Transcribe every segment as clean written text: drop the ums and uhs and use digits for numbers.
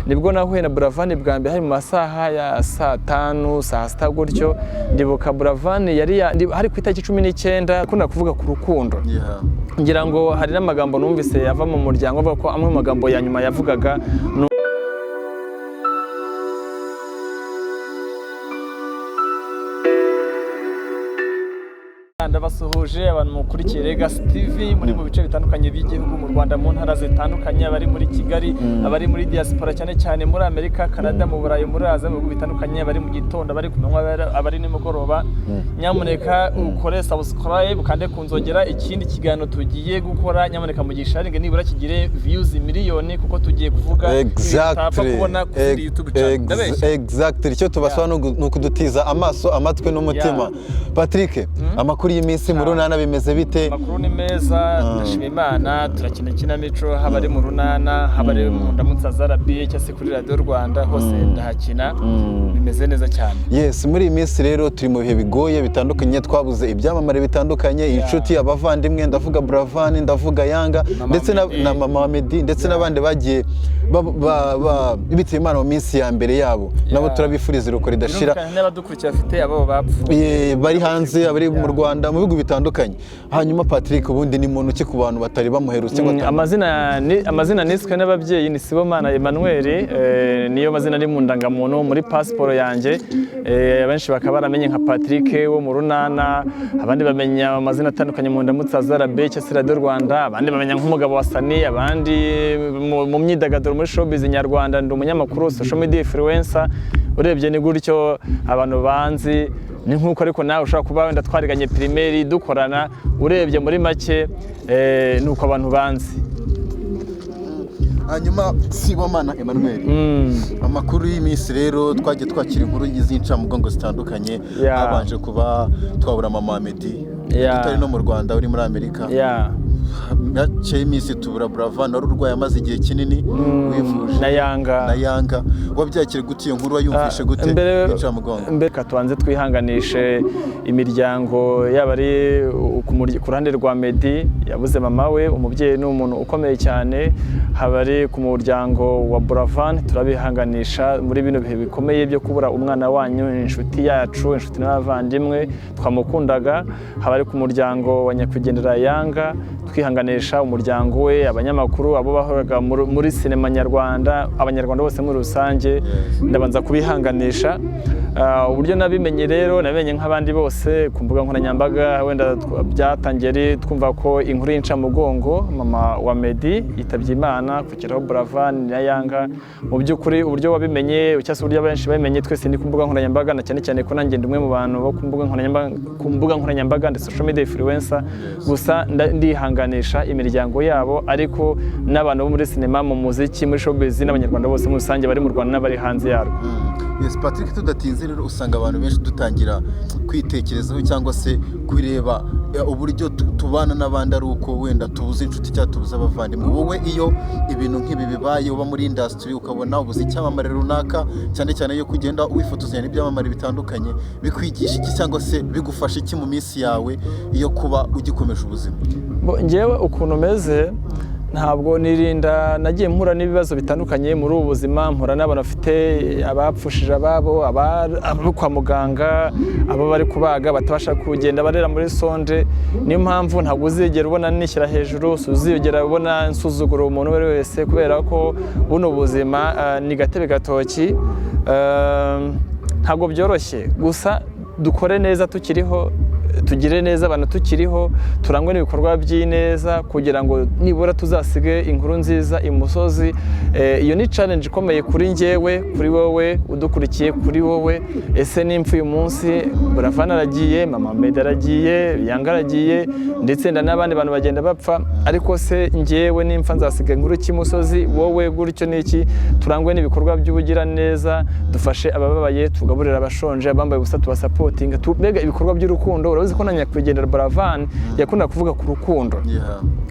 nibwo nahuye na Buravan bwa mbere hari mu masaha ya saa 5 saa 6 gutyo ndibuka Buravan yari hari ku itariki 19 akunda kuvuga ku rukundo ngira ngo hari n'amagambo numvise yava mu muryango avuga ko amwe mu magambo ya nyuma yavugaga ndabasuhuje abantu mukurikiye Legacy TV muri mu bice bitandukanye by'igihugu mu Rwanda mu ntara zitandukanye abari muri Kigali abari muri diaspora cyane cyane muri Amerika Canada mu Burayi muri Aziya mu bihugu bitandukanye abari mu gitondo abari kunywa abari nimugoroba nyamuneka ukore subscribe kandi kunzogera ikindi kiganiro tugiye gukora nyamuneka mugisharinge nibura kigire views miliyoni kuko tugiye kuvuga exactly kubona kuri YouTube channel exactly icyo tubasaba no kudutiza amaso amatwe n'umutima Patrick amakuru y'imisi mu runana bimeze bite makuru ni meza ndashima Imana turakina kinamico habari mu runana habari mu ndamutsa zarabiye cyase kuri radio Rwanda hose ndahakina bimeze neza cyane yes muri imisi rero turi mu bihe bigoye bitandukanye twabuze ibyamamare bitandukanye inshuti abavandimwe ndavuga Buravan ndavuga Yanga ndetse na mama Medi ndetse n'abandi bagiye biteye Imana mu minsi ya mbere yabo nabo turabifuriza iruko ridashira n'abadukurikira afite abo bapfuye bari hanze abari mu Rwanda mu bihugu bitandukanye hanyuma Patrick ubundi ni muntu ki ku bantu batari bamuherutse cyangwa amazina niswe n'ababyeyi ni Sibomana Emmanuel niyo mazina ari mu ndangamuntu muri passport yanjye abenshi bakaba baramenye nka Patrick wo mu runana abandi bamenya amazina atandukanye mu ndamutsa zarabe cyase radio Rwanda abandi bamenya nk'umugabo wa Sani abandi mu myidagaduro muri showbiz nyarwanda ndi umunyamakuru social media influencer urebye ni gutyo abantu banzi ni nkuko ariko nawe ushaka kuba wenda twariganye primaire dukorana urebye muri make nuko abantu banzi hanyuma Sibomana Emmanuel amakuru y'imisi rero twagiye twakira inkuru y'inca mugongo zitandukanye abanje kuba twabura mama Medi tutari no mu Rwanda uri muri Amerika gace imisi tubura Buravan wari urwaye amaze igihe kinini wivuje na Yanga wabyakire gute iyo nkuru wayumvishe gute inca mugongo mbere katubanze twihanganishe imiryango yabari ku ruhande rwa Medi yabuze mama we umubyeyi ni umuntu ukomeye cyane habari ku muryango wa Buravan turabihanganisha muri bino bihe bikomeye byo kubura umwana wanyu inshuti yacu inshuti n'abavandimwe twamukundaga habari ku muryango wa nyakwigendera Yanga twihanganisha umuryango we abanyamakuru abo bahoraga muri sinema nyarwanda abanyarwanda bose muri rusange ndabanza kubihanganisha uburyo nabimenye rero namenye nk'abandi bose ku mbuga nkoranyambaga wenda byatangiye twumva ko inkuru y'inca mugongo mama wa Medi yitabye Imana kugeraho Buravan na Yanga mu by'ukuri uburyo wabimenye cyase uburyo abenshi babimenye twese ni ku mbuga nkoranyambaga na cyane cyane ko nanjye ndumwe mu bantu bo ku mbuga nkoranyambaga ndetse social media influencer gusa ndihanganisha imiryango yabo ariko n'abantu bo muri sinema mu muziki muri showbiz n'abanyarwanda bose mu rusange bari mu Rwanda n'abari hanze yarwo yes Patrick tudatinze rero usanga abantu benshi dutangira kwitekerezaho cyangwa se kureba uburyo tubana n'abandi ari uko wenda tubuze inshuti cyangwa tubuze abavandimwe wowe iyo ibintu nk'ibi bibaye uba muri industry ukabona ubuze icyamamare runaka cyane cyane yo kugenda wifotozanya n'ibyamamare bitandukanye bikwigisha iki cyangwa se bigufasha iki mu minsi yawe iyo kuba ugikomeje ubuzima ngewe ukuntu meze ntabwo nirinda nagiye mpura n'ibibazo bitandukanye muri ubu buzima mpura n'abantu bafite abapfushije ababo kwa muganga abo bari kubaga batabasha kugenda barera muri sonde niyo mpamvu ntabwo uzigera ubona nishyira hejuru uzigera ubona nsuzugura umuntu uwo ari we wese kubera ko buno buzima ni gatebe gatoki ntabwo byoroshye gusa dukore neza tukiriho tugire neza abantu tukiriho turangwe n'ibikorwa by'ineza kugira ngo nibura tuzasige inkuru nziza imusozi iyo ni challenge ikomeye kuri njyewe kuri wowe udukurikiye kuri wowe ese n'impfu uyu munsi Buravan aragiye mama Medi aragiye Yanga aragiye ndetse n'abandi bantu bagenda bapfa ariko se njyewe n'impfa nzasiga inkuru cy'imusozi wowe gutyo n'iki turangwe n'ibikorwa by'ubugira neza dufashe abababaye tugaburira abashonje abambaye ubusa tubasupporting tubega ibikorwa by'urukundo urazi ko nyakwigendera Buravan yakunda kuvuga ku rukundo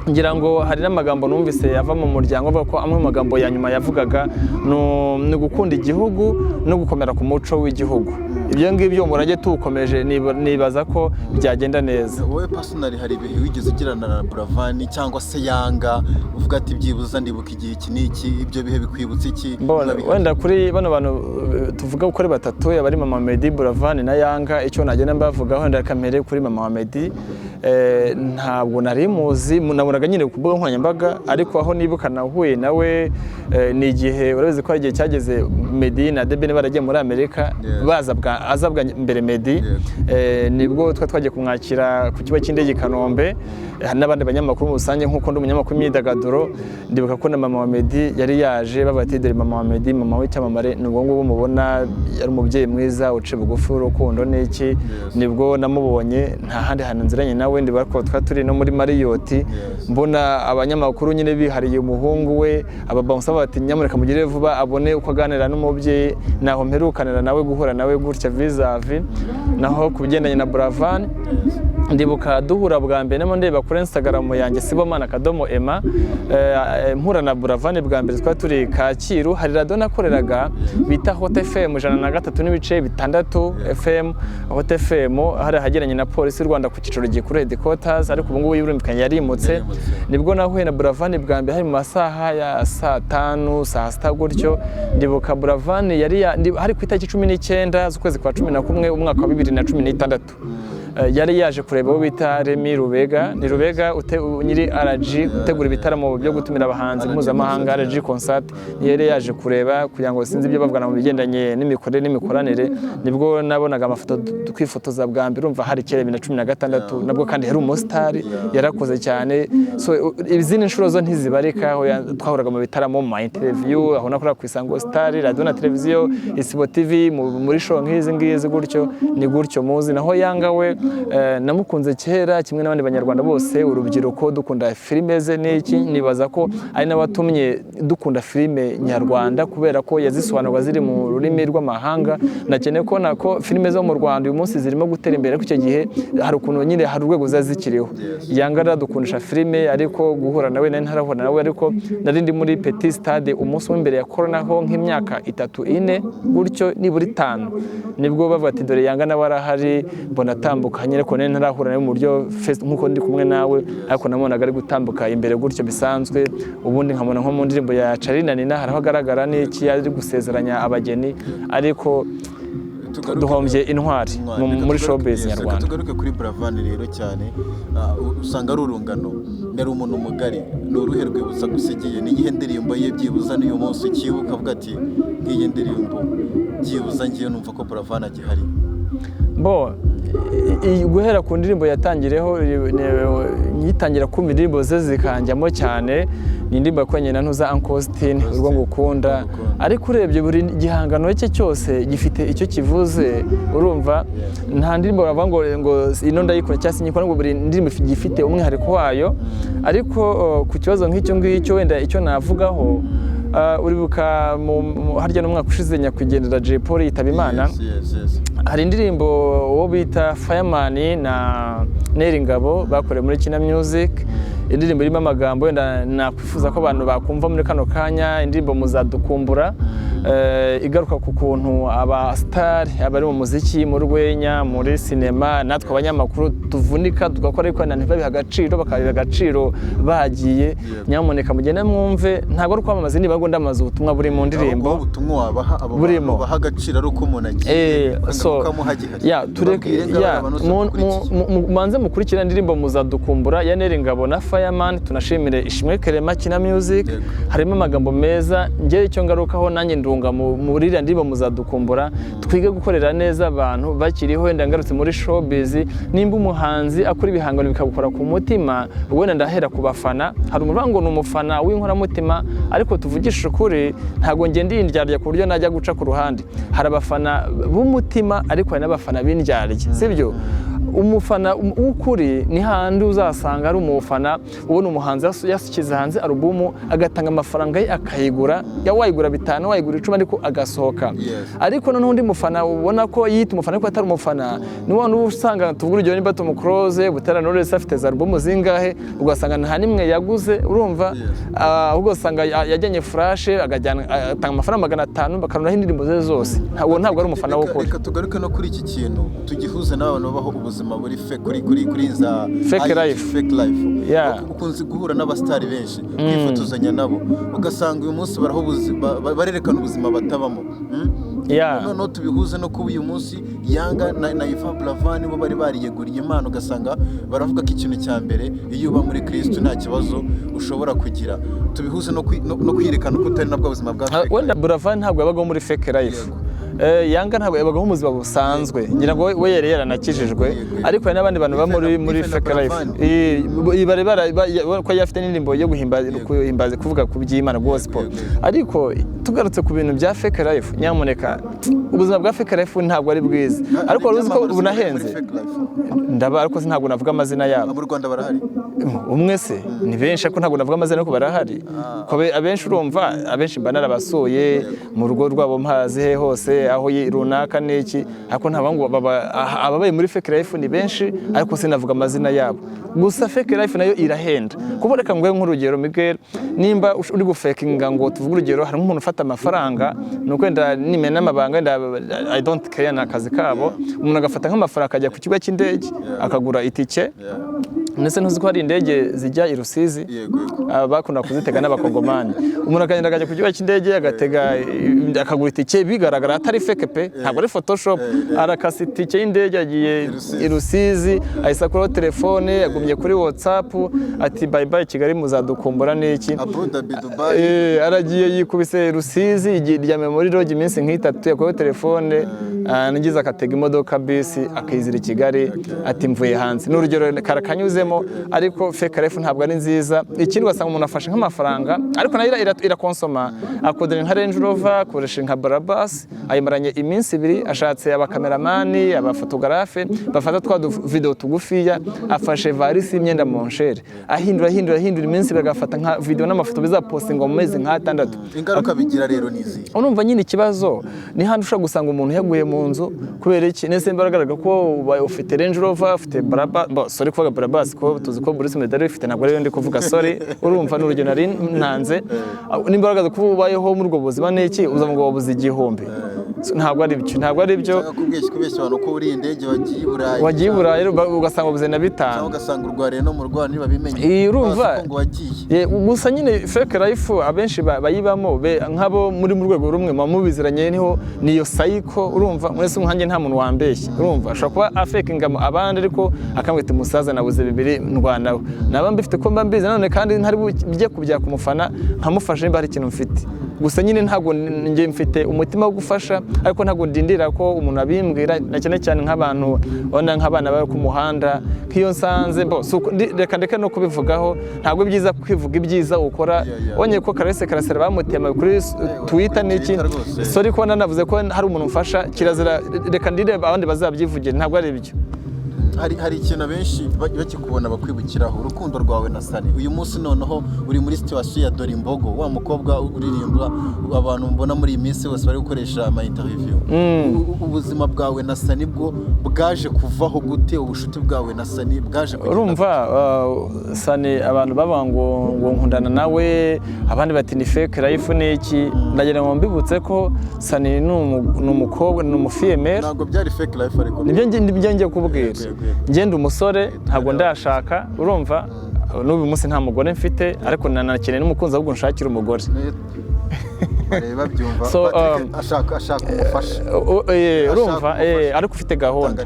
ngira ngo hari n'amagambo numvise yava mu muryango avuga ko amwe mu magambo ya nyuma yavugaga no gukunda igihugu no gukomera ku muco w'igihugu ibyo ngibyo umurage tuwukomeje nibaza ko byagenda neza. Wowe personally hari ibihe wigeze ugirana na Buravan cyangwa se Yanga uvuga ati byibuza ndibuka igihe iki n'iki, ibyo bihe bikwibutsa iki? Wenda kuri bano bantu tuvuga uko ari batatu, abari Mama Meddy, Buravan na Yanga, icyo nagenda mbavugaho wenda kamere kuri Mama Meddy, ntabwo nari muzi, nabonaga nyine ku mbuga nkoranyambaga, ariko aho nibuka nahuye nawe ni igihe urabizi ko ari igihe cyageze Meddy na Debeni baragiye muri Amerika, azabwa mbere Meddy, nibwo twagiye kumwakira ku kigo cy'indege i Kanombe n'abandi banyamakuru mu rusange, nk'uko ndi umunyamakuru w'imyidagaduro. Ndibuka ko na Mama wa Meddy yari yaje, bavuga ati dore Mama wa Meddy, mama w'icyamamare, ni ubwo ngubwo mubona yari umubyeyi mwiza uciye bugufi, urukundo n'iki. Nibwo namubonye, nta handi hantu nziranye nawe, ndibuka ko turi no muri Marriott, mbona abanyamakuru nyine bihariye umuhungu we, ababansa bati nyamureka mugire vuba abone uko aganira n'umubyeyi, naho mperukanira nawe guhura nawe gutya vis-a-vis. Naho kubigendanye na Buravan, ndibuka duhura bwa mbere namo ndeba kuri Instagram yanjye Sibomana_Emma, mpura na Buravan bwa mbere twari turi Kacyiru, hari radio nakoreraga bita Hot FM 103.6 FM. Hot FM hari hageranye na polisi y'u Rwanda ku cyiciro gikuru headquarters, ariko ubu ngubu y'urumvikanye yarimutse. Nibwo nahuye na Buravan bwa mbere hari mu masaha ya saa 5 saa 6 gutyo. Ndibuka Buravan yari hari ku itariki 19 z'ukwezi kwa 11 umwaka wa 2016. Yari yaje kureba abo bita Remy Rubega, ni Rubega nyiri RG utegura ibitaramo byo gutumira abahanzi mpuzamahanga, RG concert. Yari yaje kureba kugira ngo sinzi ibyo bavugana mu bigendanye n'imikorere n'imikoranire. Nibwo nabonaga amafoto twifotoza bwa mbere, urumva hari 2016, nabwo kandi yari umustar, yarakoze cyane. So izindi nshuro zo ntizibarika, aho twahuraga mu bitaramo, mu interview, aho nakora ku Isango Star, radio na televiziyo, Isibo TV, muri show nk'izi ngizi gutyo, ni gutyo muzi. Naho Yanga we namukunze kera kimwe n'abandi banyarwanda bose, urubyiruko dukunda filime ze n'iki, nibaza ko ari nabatumye dukunda filime nyarwanda, kubera ko yazisobanurwa ziri mu rurimi rw'amahanga. Nakeneye ko nako filime zo mu Rwanda uyu munsi zirimo gutera imbere, ku icyo gihe hari ukuntu nyine hari urwego zazikiriho. Yanga radukundisha filime, ariko guhura nawe nari ntarahura nawe, ariko nari ndi muri Petit Stade umunsi w'imbere ya corona ho nk'imyaka 3-4 gutyo niburi 5, nibwo bavuga ati dore Yanga nawe arahari, mbona tambuka nyine ko nari ntarahura nawe mu buryo nk'uko ndi kumwe nawe, ariko nabonaga ari gutambuka imbere gutyo bisanzwe. Ubundi nkamona nko mu ndirimbo ya Charina Nina haraho agaragara n'iki, ari gusezeranya abageni, ariko duhombye intwari muri showbiz nyarwanda. Tugaruke kuri Buravan rero cyane, usanga ari urungano, yari umuntu mugari, ni uruhe rwibutsa gusigiye? Ni iyihe ndirimbo ye byibuza n'uyu munsi ukibuka avuga ati nk'iyi ndirimbo byibuza ngiye numva ko Buravan agihari? Guhera ku ndirimbo yatangireho, nyitangira kumva indirimbo ze zikanjyamo cyane, ni indirimbo yakoranye na ntuza Uncle urwo ngukunda, ariko urebye buri gihangano cye cyose gifite icyo kivuze. Urumva nta ndirimbo bavuga ngo ino ndayikora cyangwa se nyikora, ngo buri ndirimbo gifite umwihariko wayo. Ariko ku kibazo nk'icyo ngicyo wenda icyo navugaho, uribuka harya n'umwaka ushize nyakwigendera Jay Polly yitaba Imana, hari indirimbo uwo bita Fireman na Neringabo bakoreye muri Kina Music. Indirimbo irimo amagambo wenda nakwifuza ko abantu bakumva muri kano kanya, indirimbo muzadukumbura, igaruka ku kuntu aba star, abari mu muziki, mu rwenya, muri sinema, natwe abanyamakuru tuvunika tugakora, ariko ntibabiha agaciro, bakabiha agaciro bagiye. Nyamuneka mugende mwumve, ntabwo ari kwamamaza indirimbo, ahubwo ndamaze ubutumwa buri mu ndirimbo, ubutumwa wabaha abo bantu baha agaciro ari uko umuntu agiye manze mukurikira indirimbo muzadukumbura ya Neringabo na Fireman. Tunashimire Ishimwe Kerema Kina Music, harimo amagambo meza. Ngere icyo ngarukaho nanjye ndunga muri iriya ndirimbo muzadukumbura, twige gukorera neza abantu bakiriho. Wenda ngarutse muri showbiz, nimba umuhanzi akora ibihangano bikagukora ku mutima, wenda ndahera ku bafana. Hari umurango ni umufana w'inkoramutima, ariko tuvugisha ukuri ntago ngende indyarya ku buryo najya guca ku ruhande. Hari abafana b'umutima, ariko hari n'abafana b'indyarya, sibyo? umufana w'ukuri ni handi uzasanga ari umufana ubona umuhanzi yashyize hanze alubumu agatanga amafaranga ye akayigura, wayigura 5 wayigura 10 ariko agasohoka. Ariko n'undi mufana ubona ko yita umufana ariko atari umufana ni wone usanga tuvuga urugero niba Tom Close Butera Knowless afite za alubumu zingahe ugasanga nta nimwe yaguze, urumva ahubwo usanga yajyanye flash atanga amafaranga 500 bakaruraho indirimbo ze zose. Ntabwo ari umufana w'ukuri. Reka tugaruke no kuri iki kintu tugihuze n'abantu babaho ubuzima buri kuri za fake life. Ukunze guhura n'abastari benshi kwifotozanya nabo ugasanga uyu munsi baraho barerekana ubuzima batabamo. No tubihuze no kuba uyu munsi Yanga na Yvan Buravan bo bari bariyeguriye Imana ugasanga baravuga ko ikintu cya mbere iyo uba muri Kristo nta kibazo ushobora kugira. Tubihuze no kwirekana ko utari nabwo ubuzima bwa fake. Wenda Buravan ntabwo yabaga muri fake life. Yanga ntabwo yabagaho ubuzima busanzwe, ngira ngo we yari yaranakijijwe, ariko hari n'abandi bantu muri fake life ko yafite n'indirimbo yo guhimbaza kuvuga ku by'Imana gospel. Ariko tugarutse ku bintu bya fake life, nyamuneka ubuzima bwa fake life ntabwo ari bwiza, ariko wari uzi ko bunahenze. Ariko ntabwo navuga amazina yabo. Mu Rwanda barahari umwe se ni benshi, ariko ntabwo navuga amazina ko barahari. Abenshi urumva abenshi mba narabasuye mu rugo rwabo mpazi hose aho runaka n'iki, ariko ntabangu ababaye muri fake life ni benshi, ariko sinavuga amazina yabo. Gusa fake life nayo irahenda. Kuko reka ngwe nk'urugero Miguel, nimba uri gufakinga ngo tuvuge urugero hari umuntu ufata amafaranga nuko wenda nimena amabanga I don't care n'akazi kabo, umuntu agafata nk'amafaranga akajya ku kigo cy'indege akagura itike. Nese ntuzi ko hari indege zijya i Rusizi bakunda kuzitega n'abakongomani. Umuntu akagenda akajya ku kigo cy'indege agatega akagura itike bigaragara atari fake pe, ntabwo ari photoshop. Arakasa itike y'indege agiye i Rusizi, ayisakuraho telefone, agumye kuri WhatsApp ati bye bye Kigali muzadukumbura n'iki. Aragiye yikubise Rusizi iryame muri lodge iminsi nk'itatu, yakoreho telefone nigize akatega imodoka bisi akayizira i Kigali ati mvuye hanze. N'urugero karakanyuzemo, ariko fake life ntabwo ari nziza. Ikindi wasanga umuntu afashe nk'amafaranga ariko nayo irakonsoma, akodera nka Range Rover, akoresha nka Barabas, ayimaranye iminsi 2, ashatse abakameramani abafotogarafe bafata twa video tugufiya, afashe varisi y'imyenda mu nshere ahindura iminsi bagafata nka video n'amafoto bizapostinga mu mezi nka 6. Ingaruka bigira rero nizi. Urumva nyine ikibazo ni handi ushaka gusanga umuntu yaguye mu nzu kubera iki. Nese mbaragaragara ko ufite Range Rover, ufite Barabas, sorry kuvuga Barabas ko tuzi ko Bruce Medali ufite, ntabwo rero ndi kuvuga sorry. Urumva n'urugero nari nanze n'imbaraga zo kubayeho muri ubwo buzima n'iki uzavuga ngo wabuze igihombe. Ntabwo ari byo kubeshya abantu ko uri indege wagiye Burayi ugasanga ubuze na 5 ugasanga urwariye no mu Rwanda niba bimenye. Urumva gusa nyine fake life abenshi bayibamo nk'abo muri mu rwego rumwe mubiziranye niyo cycle. Urumva mwese umuhange nta muntu wambeshye. Urumva ashobora kuba afakinga abandi ariko akamwita umusaza nabuze 2 ndwanawe naba mbifite ko mba mbizi none kandi ntari bijye kubya kumufana nkamufasha niba hari ikintu mfite. Gusa nyine ntago ngiye mfite umutima wo gufasha, ariko ntago ndindira ko umuntu abimbwira, na cyane nk'abantu ona nk'abana bari ku muhanda nk'iyo nsanze reka no kubivugaho. Ntabwo byiza kwivuga ibyiza ukora. Onye ko karasera bamutema kuri Twitter n'iki, sorry ko navuze ko hari umuntu mfasha, kirazira reka ndire abandi bazabyivugira, ntabwo ari ibyo. Hari ikintu benshi bakikubona bakwibukiraho urukundo rwawe na Sani. Uyu munsi noneho uri muri situation ya Dore Imbogo, wa mukobwa uririmba abantu mbona muri iyi minsi bose bari gukoresha ama interview. Ubuzima bwawe na Sani bwo bwaje kuvaho gute? Ubushuti bwawe na Sani bwaje kugenda? Urumva Sani abantu baba ngo nkundana nawe, abandi bati ni fake life n'iki. Ndagira ngo mbibutse ko Sani ni umukobwa, ni umufemale. Ntabwo byari fake life ariko nibyo ngiye kubwira. Ngenda umusore ntabwo ndashaka. Urumva n'ubu munsi nta mugore mfite, ariko nanakeneye n'umukunzi ahubwo nshakira umugore. Bareba byumva ashaka umufasha. Urumva ariko ufite gahunda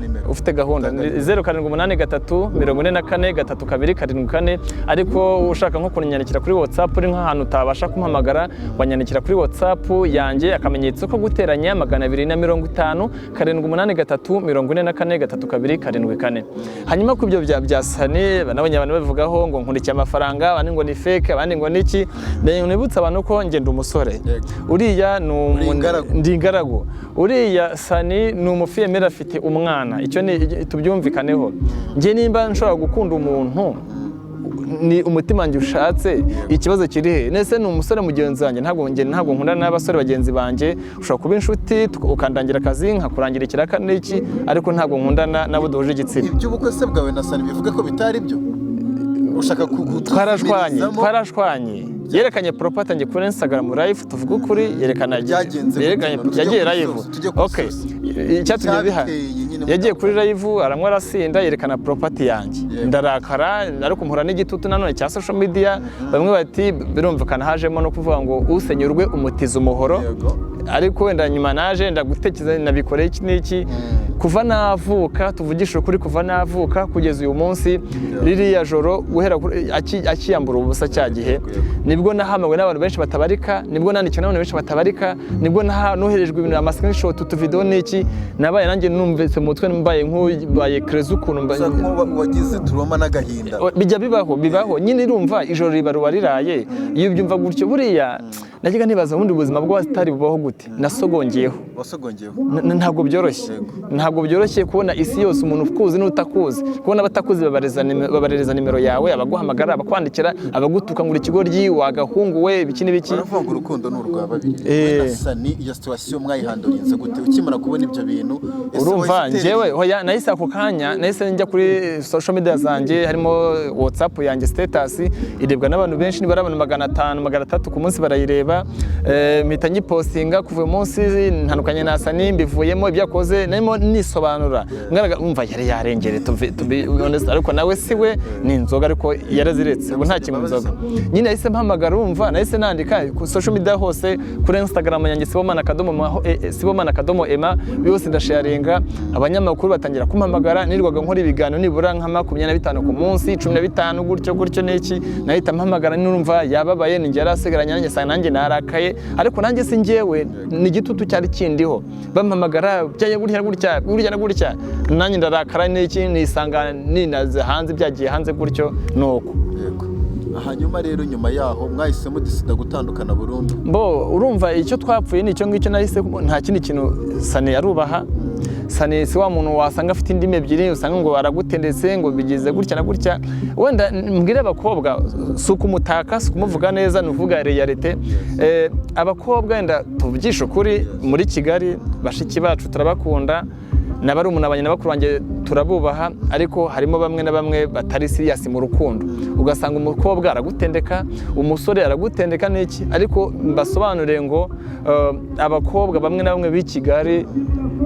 0783444324, ariko ushaka nko kunyandikira kuri WhatsApp uri nk'ahantu utabasha kumpamagara, wanyandikira kuri WhatsApp yanjye akamenyetso ko guteranya 250 783444324. Hanyuma ku ibyo bya Sani nabonye abantu bavugaho ngo nkurikiye amafaranga, abandi ngo ni fake, abandi ngo niki. Nibutsa abantu ko ngenda umusore. uriya ndi ingaragu, uriya Sani ni umufiyemeri afite umwana, icyo tubyumvikaneho. Njye nimba nshobora gukunda umuntu ni umutima wanjye ushatse, ikibazo kiri he? Nese ni umusore mugenzi wanjye, ntabwo nkunda n'abasore bagenzi banjye. Ushobora kuba inshuti ukandangira akazi nkakurangira ikiraka n'iki, ariko ntabwo nkundana nabo duhuje igitsina. Iby'ubukwe se bwawe na Sani bivuga ko bitari byo? Ushaka twarashwanye. Yerekanye property yanjye kuri Instagram live, tuvuga ukuri, yagiye live. Okay, icyatumye biha yagiye kuri live aramwe arasinda yerekana property yanjye, ndarakara ariko mpura n'igitutu nanone cya social media. Bamwe bati birumvikana hajemo no kuvuga ngo usenyurwe umutiza umuhoro, ariko wenda nyuma naje ndagutekereza nabikoreye iki n'iki. Kuva navuka, tuvugisha ukuri, kuva navuka kugeza uyu munsi, ririya joro guhera akiyambura ubusa cya gihe, nibwo nahamagwe n'abantu benshi batabarika, nibwo nandikiwe n'abantu benshi batabarika, nibwo noherejwe ibintu ama screenshot utuvideo n'iki, nabaye nanjye numvise mu mutwe mbaye nk'ubaye crazy ukuntu wagize turoma n'agahinda. Bijya bibaho nyine, irumva ijoro riba riraye, iyo byumva gutyo. Buriya najyaga nibaza ubundi ubuzima bw'abasitari bubaho gute. Nasogongeyeho. Ntabwo byoroshye kubona isi yose, umuntu ukuzi n'utakuzi, kubona abatakuzi babarereza nimero yawe, abaguhamagara, abakwandikira, abagutuka ngo ikigoryi wagahunguwe ibiki n'ibiki. Baravuga urukundo n'urwa babiri. Sani iyo situation mwayihandorinze gute ukimara kubona ibyo bintu? Urumva njyewe hoya nahise ako kanya nahise njya kuri social media zanjye, harimo WhatsApp yanjye status irebwa n'abantu benshi, nibara abantu 500 300 ku munsi barayireba. Mpita nyipostinga kuva uyu munsi ntandukanye na Sani, mbivuyemo ibyo yakoze, narimo nisobanura ngaraga umva yari yarengere honest, ariko nawe siwe ni inzoga ariko yaraziretse, ubu nta kimwe inzoga. Nyine nahise mpamagara, umva nahise nandika ku social media hose, kuri Instagram yanjye sibomana_ema yose ndasharinga. Abanyamakuru batangira kumpamagara, nirwaga nkora ibiganiro nibura nka 25 ku munsi, 15 gutyo n'iki. Nahita mpamagara, nurumva yababaye, ninjye yarasigaranye nanjye Sani, nanjye narakaye, ariko nanjye si njyewe, ni igitutu cyari kindiho. Bampamagara byaye gutya nanjye ndarakara n'iki, nisanga ninaze hanze, byagiye hanze gutyo nuko. Hanyuma rero nyuma yaho mwahisemo disida gutandukana burundu. Urumva icyo twapfuye ni icyo ngicyo, nahise nta kindi kintu Sani yarubaha. Sani si wa muntu wasanga afite indimi ebyiri, usanga ngo aragutendetse ngo bigize gutya na gutya. Wenda mbwire abakobwa, si ukumutaka, si ukumuvuga neza, nuvuga realite. Abakobwa wenda tuvugisha ukuri, muri Kigali bashiki bacu turabakunda, nabari umuntu abanye n'abakuru banjye turabubaha, ariko harimo bamwe na bamwe batari serious mu rukundo. Ugasanga umukobwa aragutendeka, umusore aragutendeka n'iki, ariko mbasobanure ngo abakobwa bamwe na bamwe b'i Kigali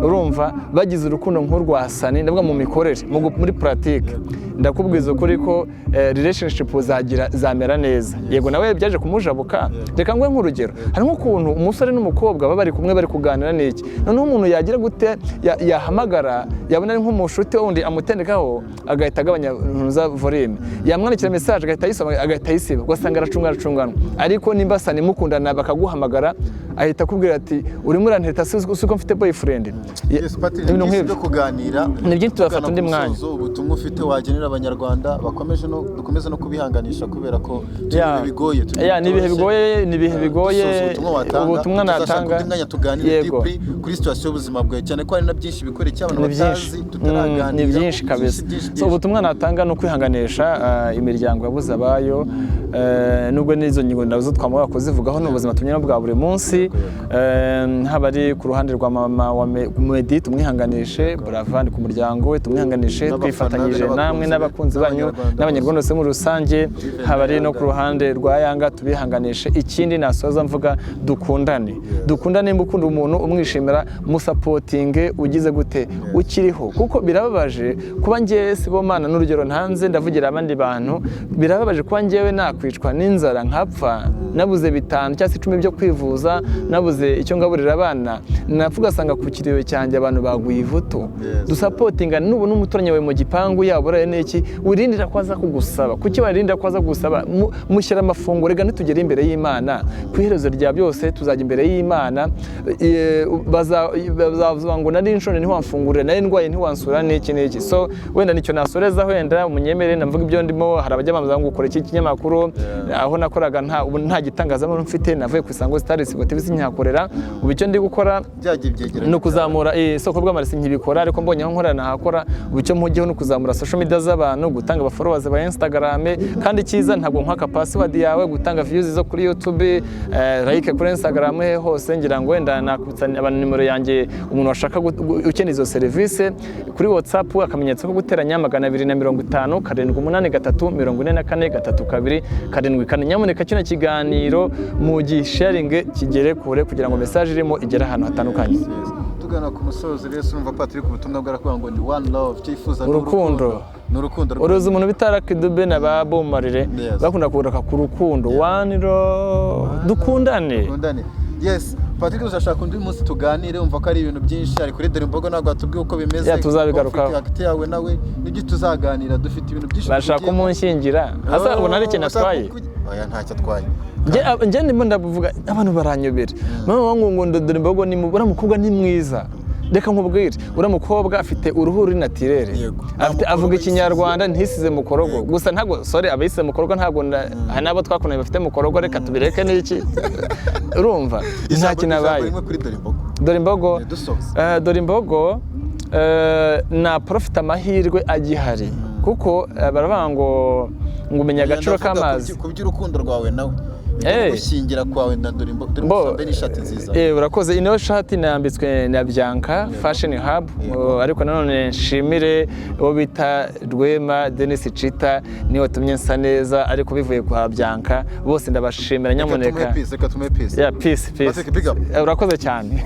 urumva bagize urukundo nk'urwa Sani, ndavuga mu mikorere, muri pratique. Ndakubwiza ukuri ko relationship zamera neza. Yego nawe byaje kumujabuka. Reka ngwe nk'urugero, hari nk'ukuntu umusore n'umukobwa baba bari kumwe bari kuganira n'iki, noneho umuntu yagira gute yahamagara, yabona ari nk'umushuti wundi amutendekaho, agahita agabanya ntuza volume, yamwandikira message agahita yisoma, agahita yisiba, ugasanga aracungana. Ariko nimba Sani mukundana bakaguhamagara, ahita akubwira ati urimo uranteta uko mfite boyfriend. Ibintu nk'ibyo kuganira ni byinshi, tubafata undi mwanya. Ubutumwa ufite wagenera abanyarwanda dukomeze no kubihanganisha, kubera ko bigoye. Ni ibihe bigoye. Ubutumwa natanga yego kuri situation y'ubuzima bwawe, cyane ko hari na byinshi bikoreye cy'abantu batazi tutaraganira. Ni byinshi kabisa. Ubutumwa natanga no kwihanganisha imiryango yabuze abayo, nubwo n'izo ngingo nazo twamara kuzivugaho n'ubuzima tunyura bwa buri munsi. Habari ku ruhande rwa mama wa Medi, tumwihanganishe. Buravan ku muryango we tumwihanganishe, twifatanyije namwe n'abakunzi banyu n'abanyarwanda bose muri rusange. Habari no ku ruhande rwa Yanga, tubihanganishe. Ikindi nasoza mvuga, dukundane mbukunda umuntu umwishimira, musapotinge ugize gute ukiriho, kuko birababaje kuba ngiye Sibomana n'urugero ntanze ndavugira abandi bantu, birababaje kuba ngiyewe nakwicwa n'inzara nkapfa, nabuze 5 cyangwa 10 byo kwivuza, nabuze icyo ngaburira abana, napfuga asanga ku kiriyo cyanjye abantu baguye ivuto. Dusapotinga n'ubu n'umutoranya we mu gipangu yaburaye n'iki, wirindira kwaza kugusaba. Kuki warindira kwaza gusaba? Mushyira amafunguro, rega nitugera imbere y'Imana, ku iherezo rya byose tuzajya imbere y'Imana. Bazavuga ngo nari nshone ntiwamfungurira, nari ndwaye ntiwansura n'iki. So wenda nicyo nasoreza, wenda munyemere namvuga ibyo ndimo. Hari abajya bambaza ngo ukora iki kinyamakuru, aho nakoraga nta gitangazamakuru mfite, navuye ku Isango Star TV serivisi nyakorera ubu icyo ndi gukora ni ukuzamura isoko bw'amaresi nkibikora ariko mbonye aho nkorera nahakora ubu icyo mpugiyeho ni ukuzamura social media z'abantu gutanga aba followers ba Instagram kandi cyiza ntabwo nkwaka password yawe gutanga views zo kuri YouTube like kuri Instagram hose ngira ngo wenda nakubitsanya abantu nimero yanjye umuntu washaka ukeneye izo serivisi kuri WhatsApp akamenyetso ko guteranya 250 783 nyamuneka kino kiganiro mu gisharinge kigere kure kugira ngo message irimo igera ahantu hatandukanye. Tugana ku musozo rero urumva Patrick ubutumwa bwarakuvuga ngo ni one love cyifuza n'urukundo uruzi umuntu bitaraka idube na babomarire bakunda kuraka ku rukundo one love dukundane. Yes, Patrick uzashaka undi munsi tuganire umva ko ari ibintu byinshi ari kuri dore imbogo ntabwo atubwiye uko bimeze tuzabigarukaho hagati yawe nawe nibyo tuzaganira dufite ibintu byinshi bashaka umunshingira asa ubona ari ikintu atwaye oya ntacyo atwaye njye ndimo ndavuga abantu baranyobera mama wangu ngo dore imbogo ni mubura mukobwa ni mwiza reka nkubwire uramukobwa afite uruhu ruri naturere avuga ikinyarwanda ntisize mukorogo gusa ntago sorry abayise mukorogo ntago nabo twakunanye bafite mukorogo reka tubireke niki urumva nta kinabaye dore imbogo na profit amahirwe agihari kuko baravuga ngo umenya agaciro k'amazi kuby'urukundo rwawe nawe gushingira kwawe na dore n'ishati nziza urakoze ino shati nambitswe na Bianca Fashion Hub ariko nanone nshimire uwo bita Rwema Dennis Chita niwe watumye nsa neza ariko bivuye kwa Bianca bose ndabashimira nyamuneka peace urakoze cyane.